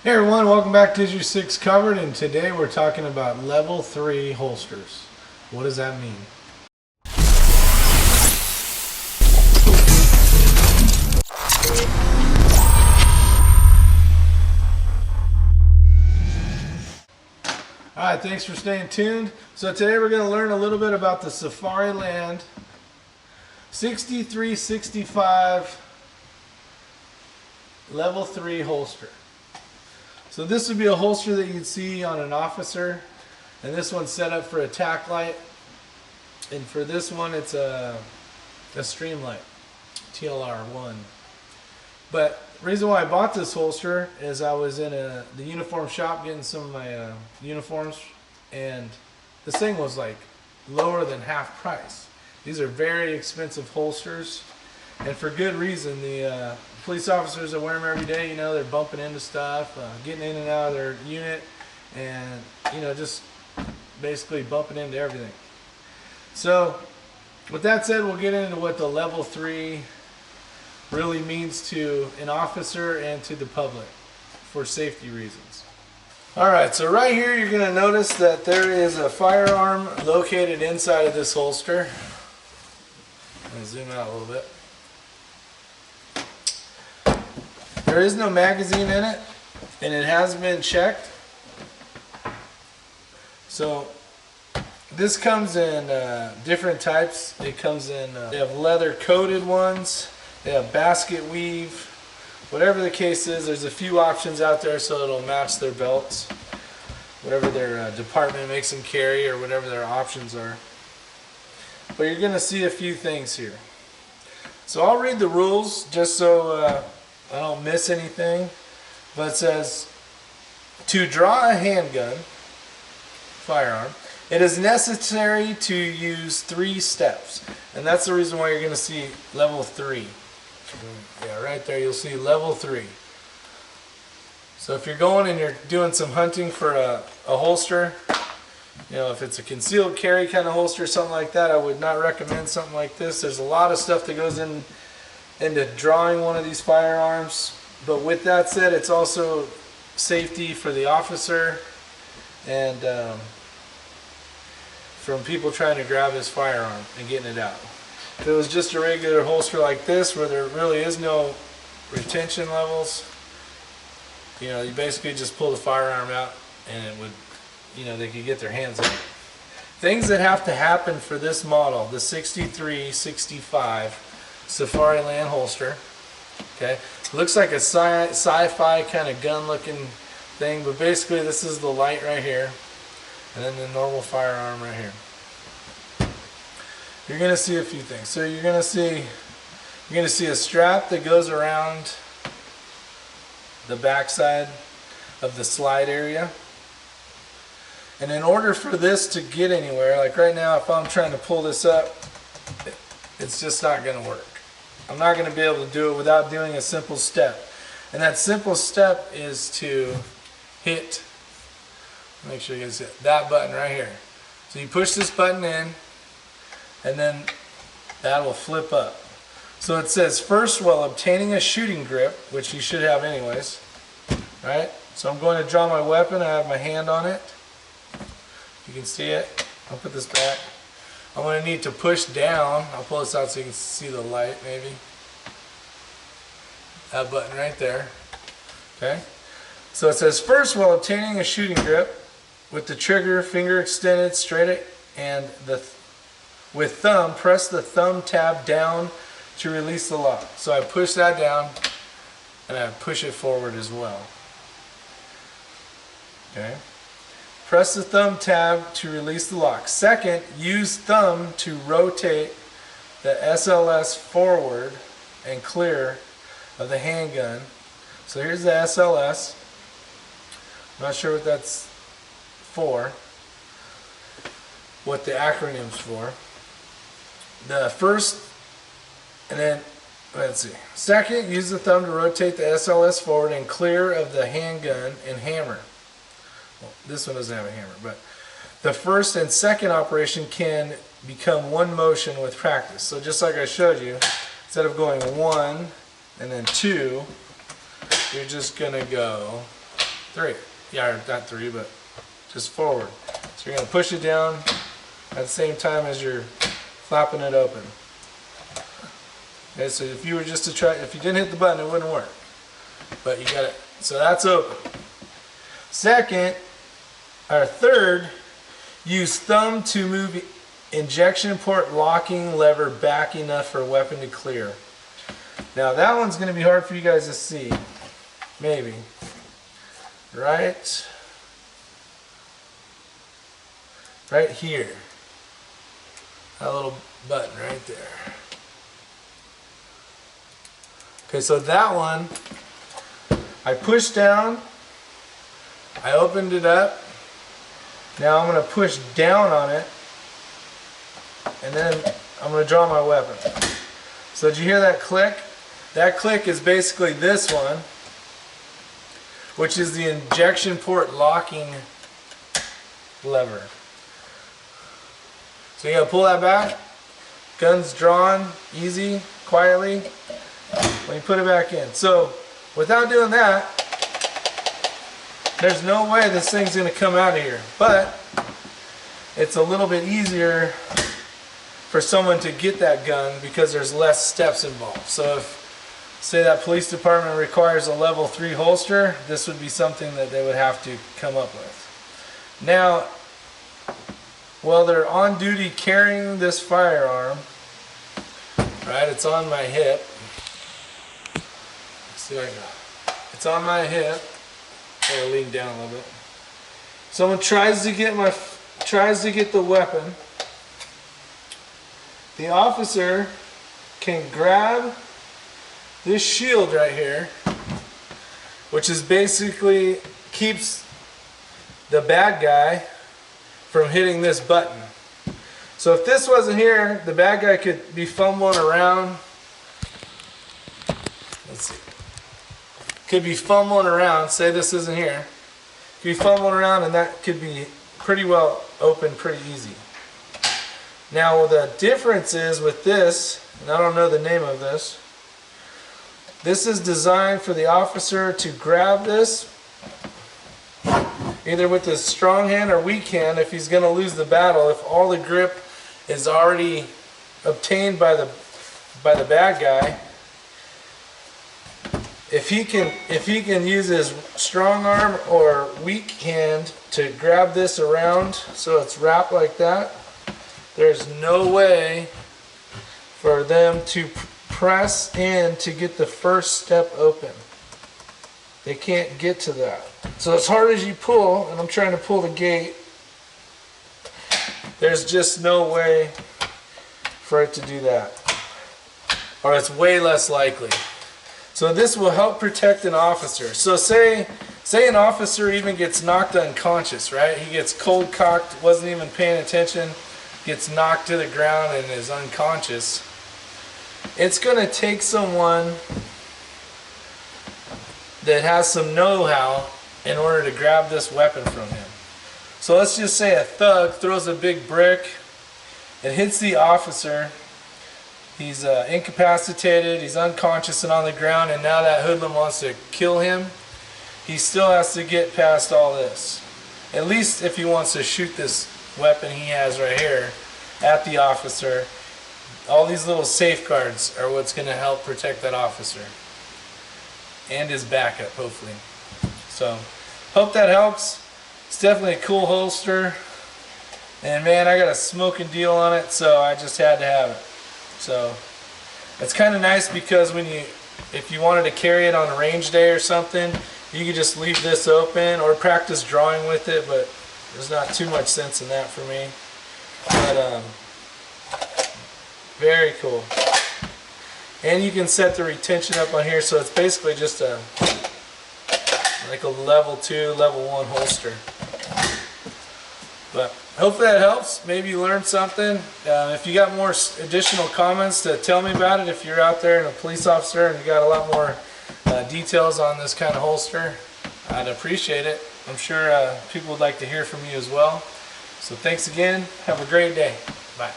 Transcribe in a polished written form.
Hey everyone, welcome back to Issue 6 Covered, and today we're talking about level 3 holsters. What does that mean? Alright, thanks for staying tuned. So today we're going to learn a little bit about the Safariland 6365 level 3 holster. So this would be a holster that you'd see on an officer, and this one's set up for a tack light, and for this one it's a streamlight, TLR1. But the reason why I bought this holster is I was in the uniform shop getting some of my uniforms, and this thing was like lower than half price. These are very expensive holsters, and for good reason. The police officers that wear them every day, you know, they're bumping into stuff, getting in and out of their unit, and, you know, just basically bumping into everything. So, with that said, we'll get into what the level 3 really means to an officer and to the public for safety reasons. Alright, so right here you're going to notice that there is a firearm located inside of this holster. I'm going to zoom out a little bit. There is no magazine in it, and it has been checked. So this comes in different types. It comes in, they have leather coated ones, they have basket weave, whatever the case is. There's a few options out there so it'll match their belts, whatever their department makes them carry, or whatever their options are. But you're going to see a few things here. So I'll read the rules just so I don't miss anything. But it says, to draw a handgun, firearm, it is necessary to use 3 steps. And that's the reason why you're going to see level 3. Yeah, right there you'll see level 3. So if you're going and you're doing some hunting for a holster, you know, if it's a concealed carry kind of holster, something like that, I would not recommend something like this. There's a lot of stuff that goes into drawing one of these firearms. But with that said, it's also safety for the officer and from people trying to grab his firearm and getting it out. If it was just a regular holster like this, where there really is no retention levels, you know, you basically just pull the firearm out and it would, you know, they could get their hands on it. Things that have to happen for this model, the 6365 Safariland holster. Okay, looks like a sci-fi kind of gun-looking thing, but basically this is the light right here, and then the normal firearm right here. You're going to see a few things. So you're going to see a strap that goes around the backside of the slide area. And in order for this to get anywhere, like right now, if I'm trying to pull this up, it's just not going to work. I'm not going to be able to do it without doing a simple step. And that simple step is to hit, make sure you guys hit that button right here. So you push this button in, and then that will flip up. So it says, first, while obtaining a shooting grip, which you should have anyways, right? So I'm going to draw my weapon. I have my hand on it. You can see it. I'll put this back. I'm going to need to push down. I'll pull this out so you can see the light maybe. That button right there. Okay. So it says, first, while obtaining a shooting grip, with the trigger finger extended straight and with thumb, press the thumb tab down to release the lock. So I push that down and I push it forward as well. Okay. Press the thumb tab to release the lock. Second, use thumb to rotate the SLS forward and clear of the handgun. So here's the SLS. I'm not sure what that's for, what the acronym's for. The first, and then, let's see. Second, use the thumb to rotate the SLS forward and clear of the handgun and hammer. Well, this one doesn't have a hammer, but the first and second operation can become one motion with practice. So just like I showed you, instead of going 1 and then 2, you're just going to go 3. Yeah, or not 3, but just forward. So you're going to push it down at the same time as you're flapping it open. Okay, so if you were just to try, if you didn't hit the button, it wouldn't work. But you got it. So that's open. Second, or third, use thumb to move injection port locking lever back enough for weapon to clear. Now that one's going to be hard for you guys to see. Maybe. Right here. That little button right there. Okay, so that one, I pushed down, I opened it up. Now I'm going to push down on it, and then I'm going to draw my weapon. So did you hear that click? That click is basically this one, which is the injection port locking lever. So you gotta pull that back, gun's drawn, easy, quietly, when you put it back in. So without doing that, there's no way this thing's gonna come out of here. But it's a little bit easier for someone to get that gun because there's less steps involved. So if, say, that police department requires a level 3 holster, this would be something that they would have to come up with. Now, while they're on duty carrying this firearm, right, it's on my hip. Let's see where I go. It's on my hip. I'm gonna lean down a little bit. Someone tries to get the weapon. The officer can grab this shield right here, which is basically keeps the bad guy from hitting this button. So if this wasn't here, the bad guy could be fumbling around. Let's see. Could be fumbling around. Say this isn't here. Could be fumbling around, and that could be pretty well open pretty easy. Now the difference is with this, and I don't know the name of this. This is designed for the officer to grab this either with his strong hand or weak hand if he's going to lose the battle. If all the grip is already obtained by the bad guy, if he can use his strong arm or weak hand to grab this around so it's wrapped like that, there's no way for them to press in to get the first step open. They can't get to that. So as hard as you pull, and I'm trying to pull the gate, there's just no way for it to do that. Or it's way less likely. So this will help protect an officer. So say an officer even gets knocked unconscious, right? He gets cold cocked, wasn't even paying attention, gets knocked to the ground and is unconscious. It's going to take someone that has some know-how in order to grab this weapon from him. So let's just say a thug throws a big brick, it hits the officer, he's incapacitated, he's unconscious and on the ground, and now that hoodlum wants to kill him. He still has to get past all this. At least if he wants to shoot this weapon he has right here at the officer. All these little safeguards are what's going to help protect that officer. And his backup, hopefully. So, hope that helps. It's definitely a cool holster. And man, I got a smoking deal on it, so I just had to have it. So, it's kind of nice because if you wanted to carry it on a range day or something, you could just leave this open or practice drawing with it, but there's not too much sense in that for me. But, very cool. And you can set the retention up on here, so it's basically just like a level 2, level 1 holster. But hopefully that helps. Maybe you learned something. If you got more additional comments to tell me about it, if you're out there and a police officer and you got a lot more details on this kind of holster, I'd appreciate it. I'm sure people would like to hear from you as well. So thanks again. Have a great day. Bye.